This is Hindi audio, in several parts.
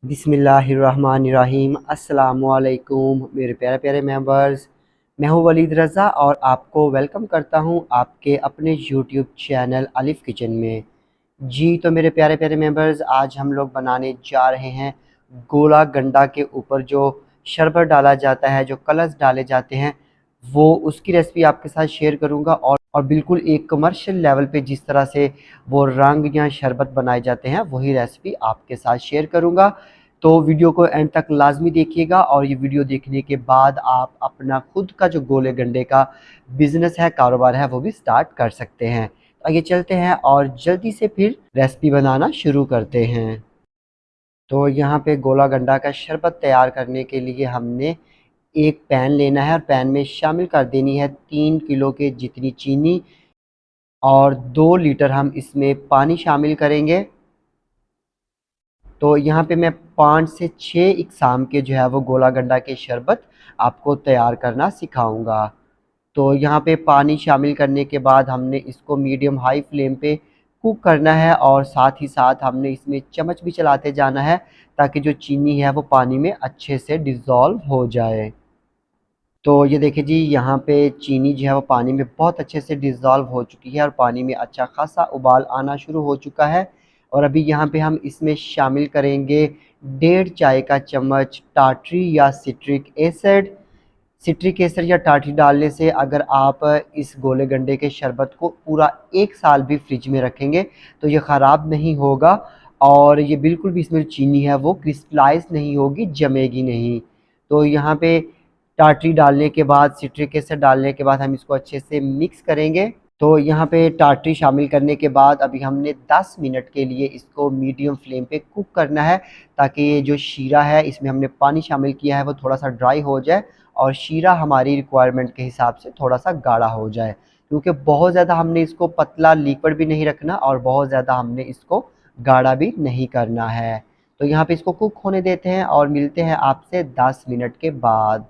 बिस्मिल्लाहिर्रहमानिर्रहीम। अस्सलामुअलैकुम मेरे प्यारे प्यारे मेंबर्स, मैं हूँ वलीद रज़ा और आपको वेलकम करता हूँ आपके अपने यूट्यूब चैनल अलिफ़ किचन में। जी तो मेरे प्यारे प्यारे मेंबर्स, आज हम लोग बनाने जा रहे हैं गोला गंडा के ऊपर जो शरबत डाला जाता है, जो कलर्स डाले जाते हैं, वो उसकी रेसिपी आपके साथ शेयर करूंगा। और बिल्कुल एक कमर्शियल लेवल पे जिस तरह से वो रंग या शरबत बनाए जाते हैं वही रेसिपी आपके साथ शेयर करूंगा। तो वीडियो को एंड तक लाजमी देखिएगा और ये वीडियो देखने के बाद आप अपना खुद का जो गोले गंडे का बिज़नेस है, कारोबार है, वो भी स्टार्ट कर सकते हैं। तो आइए चलते हैं और जल्दी से फिर रेसिपी बनाना शुरू करते हैं। तो यहाँ पे गोला गंडा का शरबत तैयार करने के लिए हमने एक पैन लेना है और पैन में शामिल कर देनी है 3 किलो के जितनी चीनी और 2 लीटर हम इसमें पानी शामिल करेंगे। तो यहाँ पे मैं 5 से 6 इकसाम के जो है वो गोला गंडा के शरबत आपको तैयार करना सिखाऊंगा। तो यहाँ पे पानी शामिल करने के बाद हमने इसको मीडियम हाई फ्लेम पे कुक करना है और साथ ही साथ हमने इसमें चम्मच भी चलाते जाना है ताकि जो चीनी है वो पानी में अच्छे से डिज़ोल्व हो जाए। तो ये देखिए जी, यहाँ पे चीनी जो है वो पानी में बहुत अच्छे से डिज़ोल्व हो चुकी है और पानी में अच्छा खासा उबाल आना शुरू हो चुका है। और अभी यहाँ पे हम इसमें शामिल करेंगे 1.5 चाय का चम्मच टाटरी या सिट्रिक एसिड। सिट्रिक एसिड या टाटरी डालने से अगर आप इस गोले गंडे के शरबत को पूरा 1 साल भी फ्रिज में रखेंगे तो ये ख़राब नहीं होगा और ये बिल्कुल भी इसमें चीनी है वो क्रिस्टलाइज नहीं होगी, जमेगी नहीं। तो यहाँ पे टाटरी डालने के बाद, सिट्रिक एसिड डालने के बाद हम इसको अच्छे से मिक्स करेंगे। तो यहाँ पे टाटरी शामिल करने के बाद अभी हमने 10 मिनट के लिए इसको मीडियम फ्लेम पे कुक करना है ताकि ये जो शीरा है, इसमें हमने पानी शामिल किया है, वो थोड़ा सा ड्राई हो जाए और शीरा हमारी रिक्वायरमेंट के हिसाब से थोड़ा सा गाढ़ा हो जाए। क्योंकि बहुत ज़्यादा हमने इसको पतला लिक्विड भी नहीं रखना और बहुत ज़्यादा हमने इसको गाढ़ा भी नहीं करना है। तो यहाँ पे इसको कुक होने देते हैं और मिलते हैं आपसे 10 मिनट के बाद।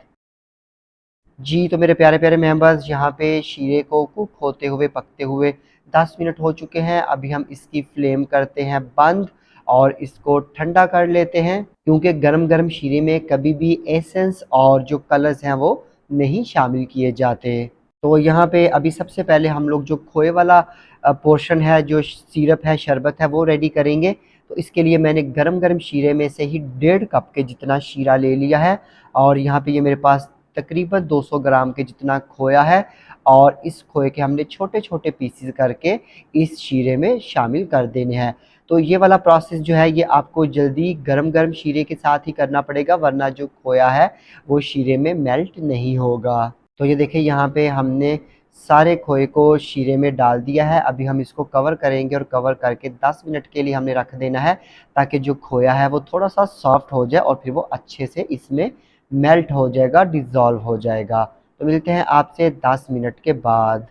जी तो मेरे प्यारे प्यारे मेंबर्स, यहाँ पे शीरे को कुक होते हुए, पकते हुए 10 मिनट हो चुके हैं। अभी हम इसकी फ्लेम करते हैं बंद और इसको ठंडा कर लेते हैं क्योंकि गरम गरम शीरे में कभी भी एसेंस और जो कलर्स हैं वो नहीं शामिल किए जाते। तो यहाँ पे अभी सबसे पहले हम लोग जो खोए वाला पोर्शन है, जो सिरप है, शरबत है, वो रेडी करेंगे। तो इसके लिए मैंने गरम गरम शीरे में से ही 1.5 कप के जितना शीरा ले लिया है और यहाँ पे ये मेरे पास तकरीबन 200 ग्राम के जितना खोया है और इस खोए के हमने छोटे छोटे पीसेस करके इस शीरे में शामिल कर देने हैं। तो ये वाला प्रोसेस जो है ये आपको जल्दी गरम गरम शीरे के साथ ही करना पड़ेगा, वरना जो खोया है वो शीरे में मेल्ट नहीं होगा। तो ये देखिए, यहाँ पे हमने सारे खोए को शीरे में डाल दिया है। अभी हम इसको कवर करेंगे और कवर करके 10 मिनट के लिए हमने रख देना है ताकि जो खोया है वो थोड़ा सा सॉफ्ट हो जाए और फिर वो अच्छे से इसमें मेल्ट हो जाएगा, डिज़ोल्व हो जाएगा। तो मिलते हैं आपसे 10 मिनट के बाद।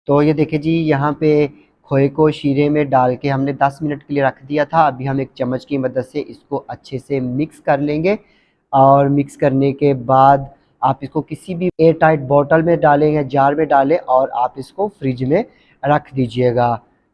तो ये देखिए जी, यहाँ पे खोए को शीरे में डाल के हमने 10 मिनट के लिए रख दिया था। अभी हम एक चम्मच की मदद से इसको अच्छे से मिक्स कर लेंगे और मिक्स करने के बाद आप इसको किसी भी एयर टाइट बॉटल में डालें या जार में डालें और आप इसको फ्रिज में रख दीजिएगा।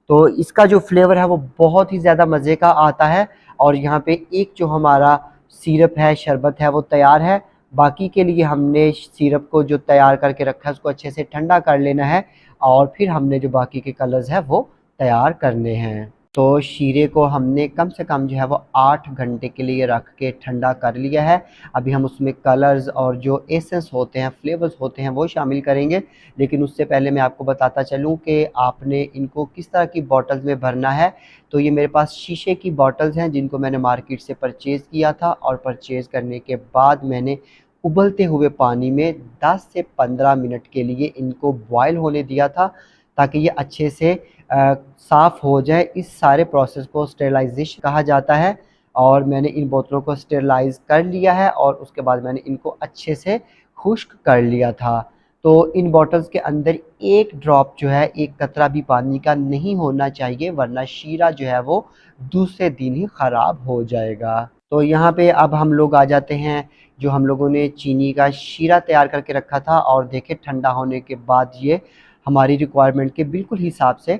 तो इसका जो फ्लेवर है वो बहुत ही ज़्यादा मज़े का आता है। और यहाँ पे एक जो हमारा सिरप है, शरबत है, वो तैयार है। बाकी के लिए हमने सिरप को जो तैयार करके रखा है उसको अच्छे से ठंडा कर लेना है और फिर हमने जो बाकी के कलर्स हैं वो तैयार करने हैं। तो शीरे को हमने कम से कम जो है वो 8 घंटे के लिए रख के ठंडा कर लिया है। अभी हम उसमें कलर्स और जो एसेंस होते हैं, फ्लेवर्स होते हैं, वो शामिल करेंगे। लेकिन उससे पहले मैं आपको बताता चलूँ कि आपने इनको किस तरह की बॉटल्स में भरना है। तो ये मेरे पास शीशे की बॉटल्स हैं जिनको मैंने मार्केट से परचेज़ किया था और परचेज़ करने के बाद मैंने उबलते हुए पानी में 10 से 15 मिनट के लिए इनको बॉयल होने दिया था ताकि ये अच्छे से साफ़ हो जाए। इस सारे प्रोसेस को स्टेरलाइजेशन कहा जाता है और मैंने इन बोतलों को स्टेरलाइज़ कर लिया है और उसके बाद मैंने इनको अच्छे से खुश्क कर लिया था। तो इन बॉटल्स के अंदर एक ड्रॉप जो है, एक कतरा भी पानी का नहीं होना चाहिए, वरना शीरा जो है वो दूसरे दिन ही ख़राब हो जाएगा। तो यहाँ पे अब हम लोग आ जाते हैं, जो हम लोगों ने चीनी का शीरा तैयार करके रखा था और देखे ठंडा होने के बाद ये हमारी रिक्वायरमेंट के बिल्कुल हिसाब से